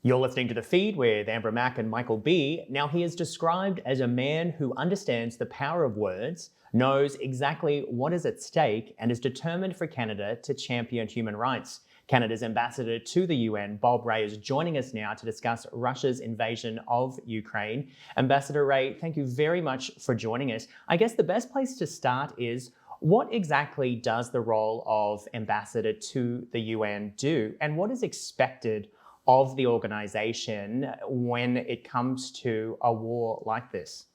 You're listening to The Feed with Amber Mack and Michael B. Now, he is described as a man who understands the power of words, knows exactly what is at stake, and is determined for Canada to champion human rights. Canada's ambassador to the UN, Bob Rae, is joining us now to discuss Russia's invasion of Ukraine. Ambassador Rae, thank you very much for joining us. I guess the best place to start is, what exactly does the role of ambassador to the UN do, and what is expected of the organization when it comes to a war like this?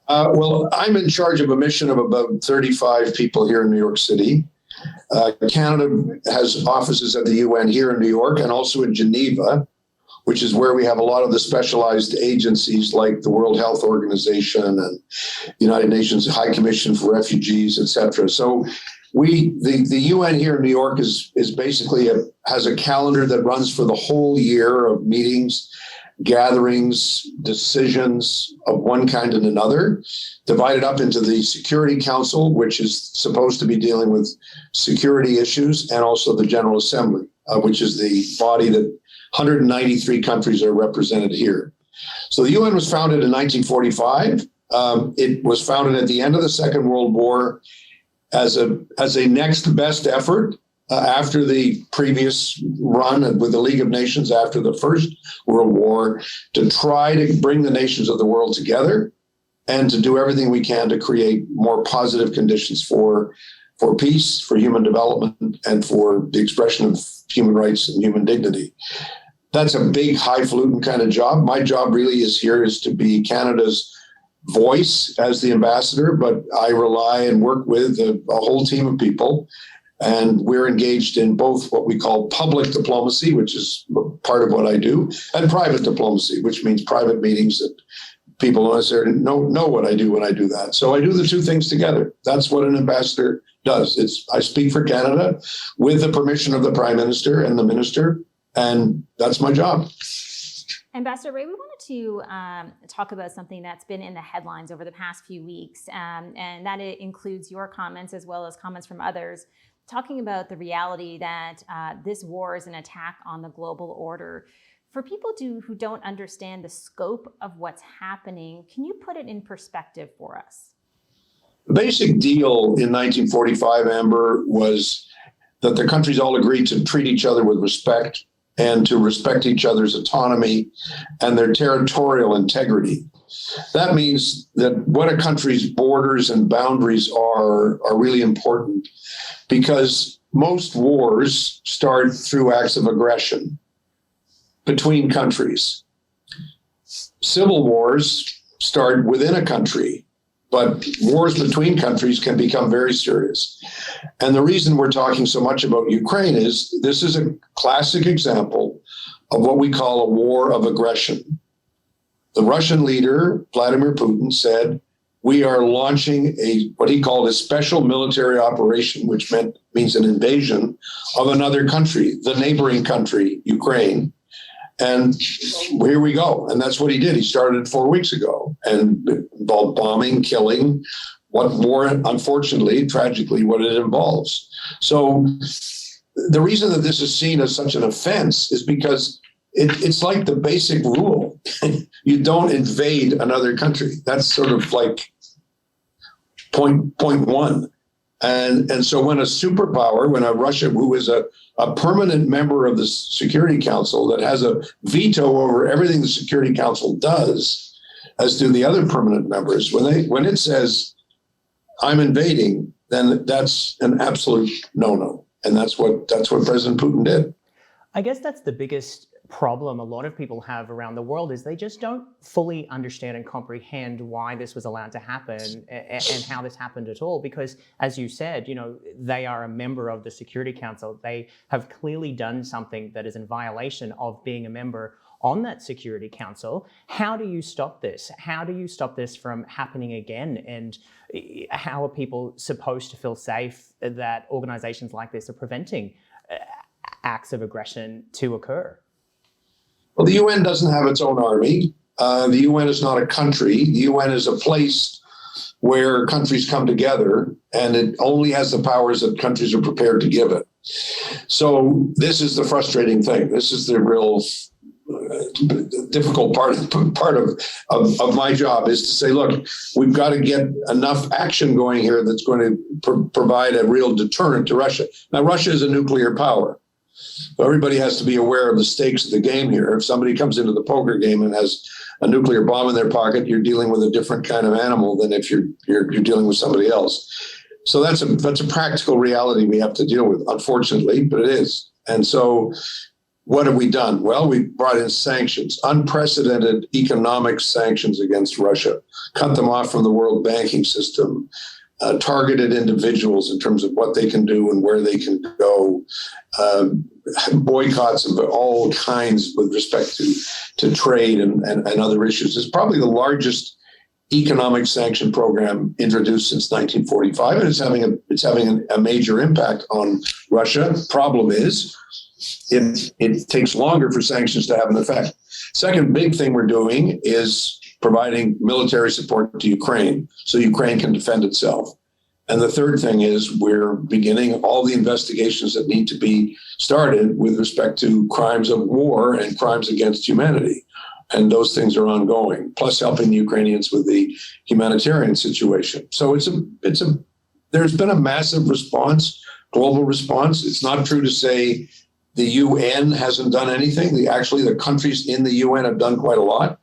Well, I'm in charge of a mission of about 35 people here in New York City. Canada has offices at the UN here in New York and also in Geneva, which is where we have a lot of the specialized agencies like the World Health Organization and United Nations High Commission for Refugees, etc. So the UN here in New York is basically has a calendar that runs for the whole year of meetings, gatherings, decisions of one kind and another, divided up into the Security Council, which is supposed to be dealing with security issues, and also the General Assembly, which is the body that 193 countries are represented here. So the UN was founded in 1945. It was founded at the end of the Second World War as a next best effort after the previous run with the League of Nations after the First World War, to try to bring the nations of the world together and to do everything we can to create more positive conditions for peace, for human development, and for the expression of human rights and human dignity. That's a big, highfalutin kind of job. My job really is to be Canada's voice as the ambassador, but I rely and work with a whole team of people. And we're engaged in both what we call public diplomacy, which is part of what I do, and private diplomacy, which means private meetings that people don't necessarily know what I do when I do that. So I do the two things together. That's what an ambassador does. I speak for Canada with the permission of the Prime Minister and the Minister, and that's my job. Ambassador Rae, we wanted to talk about something that's been in the headlines over the past few weeks, and that it includes your comments as well as comments from others, talking about the reality that this war is an attack on the global order. For people who don't understand the scope of what's happening, can you put it in perspective for us? The basic deal in 1945, Amber, was that the countries all agreed to treat each other with respect and to respect each other's autonomy and their territorial integrity. That means that what a country's borders and boundaries are really important, because most wars start through acts of aggression between countries. Civil wars start within a country, but wars between countries can become very serious. And the reason we're talking so much about Ukraine is this is a classic example of what we call a war of aggression. The Russian leader, Vladimir Putin, said, we are launching what he called a special military operation, which means an invasion of another country, the neighboring country, Ukraine. And here we go. And that's what he did. He started it 4 weeks ago, and it involved bombing, killing, what war, unfortunately, tragically, what it involves. So the reason that this is seen as such an offense is because it's like the basic rule. You don't invade another country. That's sort of like point one. And so when a superpower, when a Russia, who is a permanent member of the Security Council that has a veto over everything the Security Council does, as do the other permanent members, when it says, I'm invading, then that's an absolute no-no. And that's what President Putin did. I guess that's the biggest problem a lot of people have around the world, is they just don't fully understand and comprehend why this was allowed to happen and how this happened at all. Because, as you said, they are a member of the Security Council. They have clearly done something that is in violation of being a member on that Security Council. How do you stop this? How do you stop this from happening again? And how are people supposed to feel safe that organizations like this are preventing acts of aggression to occur? Well, the UN doesn't have its own army. The UN is not a country. The UN is a place where countries come together, and it only has the powers that countries are prepared to give it. So this is the frustrating thing. This is the real difficult part of my job, is to say, look, we've got to get enough action going here that's going to provide a real deterrent to Russia. Now, Russia is a nuclear power. So everybody has to be aware of the stakes of the game here. If somebody comes into the poker game and has a nuclear bomb in their pocket, you're dealing with a different kind of animal than if you're dealing with somebody else. So that's a practical reality we have to deal with, unfortunately, but it is. And so what have we done? Well, we brought in sanctions, unprecedented economic sanctions against Russia, cut them off from the world banking system, targeted individuals in terms of what they can do and where they can go, boycotts of all kinds with respect to trade and other issues. It's probably the largest economic sanction program introduced since 1945, and it's having a major impact on Russia. Problem is, it takes longer for sanctions to have an effect. Second big thing we're doing is providing military support to Ukraine so Ukraine can defend itself. And the third thing is we're beginning all the investigations that need to be started with respect to crimes of war and crimes against humanity. And those things are ongoing, plus helping the Ukrainians with the humanitarian situation. So there's been a massive response, global response. It's not true to say the UN hasn't done anything. The countries in the UN have done quite a lot.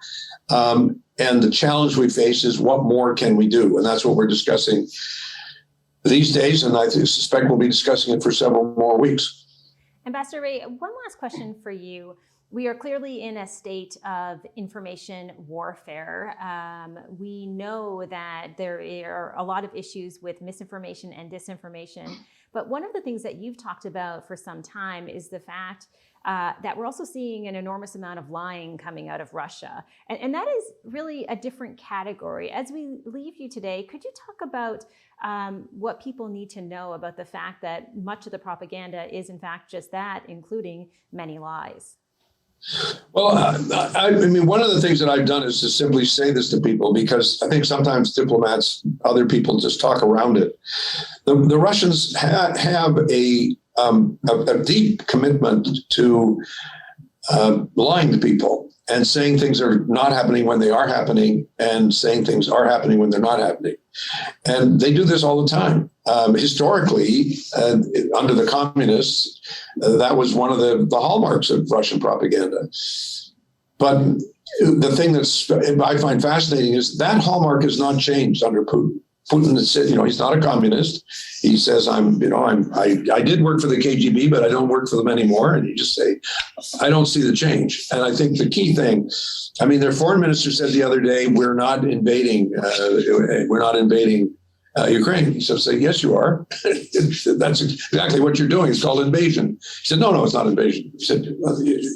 And the challenge we face is, what more can we do? And that's what we're discussing these days. And I suspect we'll be discussing it for several more weeks. Ambassador Rae, one last question for you. We are clearly in a state of information warfare. We know that there are a lot of issues with misinformation and disinformation. But one of the things that you've talked about for some time is the fact that we're also seeing an enormous amount of lying coming out of Russia. And that is really a different category. As we leave you today, could you talk about what people need to know about the fact that much of the propaganda is in fact just that, including many lies? Well, I mean, one of the things that I've done is to simply say this to people, because I think sometimes diplomats, other people just talk around it. The Russians have a deep commitment to lying to people and saying things are not happening when they are happening, and saying things are happening when they're not happening. And they do this all the time. Historically, under the communists, that was one of the hallmarks of Russian propaganda. But the thing that I find fascinating is that hallmark has not changed under Putin. Putin said, he's not a communist. He says, I did work for the KGB, but I don't work for them anymore. And you just say, I don't see the change. And I think the key thing, their foreign minister said the other day, we're not invading Ukraine. He said, yes, you are. That's exactly what you're doing. It's called invasion. He said, no, it's not invasion. He said,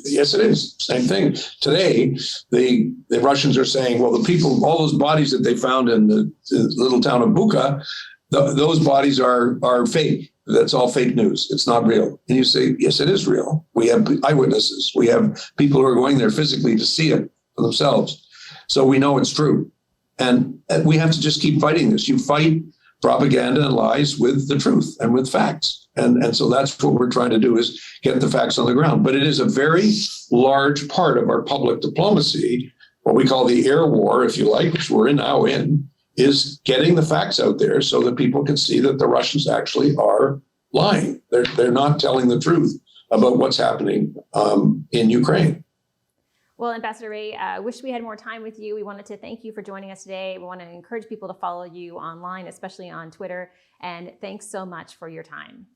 yes, it is. Same thing. Today, the Russians are saying, well, the people, all those bodies that they found in the little town of Bucha, those bodies are fake. That's all fake news. It's not real. And you say, yes, it is real. We have eyewitnesses. We have people who are going there physically to see it for themselves. So we know it's true. And we have to just keep fighting this. You fight propaganda and lies with the truth and with facts. And so that's what we're trying to do, is get the facts on the ground. But it is a very large part of our public diplomacy, what we call the air war, if you like, which we're now in, is getting the facts out there so that people can see that the Russians actually are lying. They're not telling the truth about what's happening in Ukraine. Well, Ambassador Rae, I wish we had more time with you. We wanted to thank you for joining us today. We want to encourage people to follow you online, especially on Twitter. And thanks so much for your time.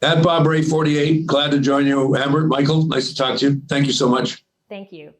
At Bob Rae 48, glad to join you. Amber, Michael, nice to talk to you. Thank you so much. Thank you.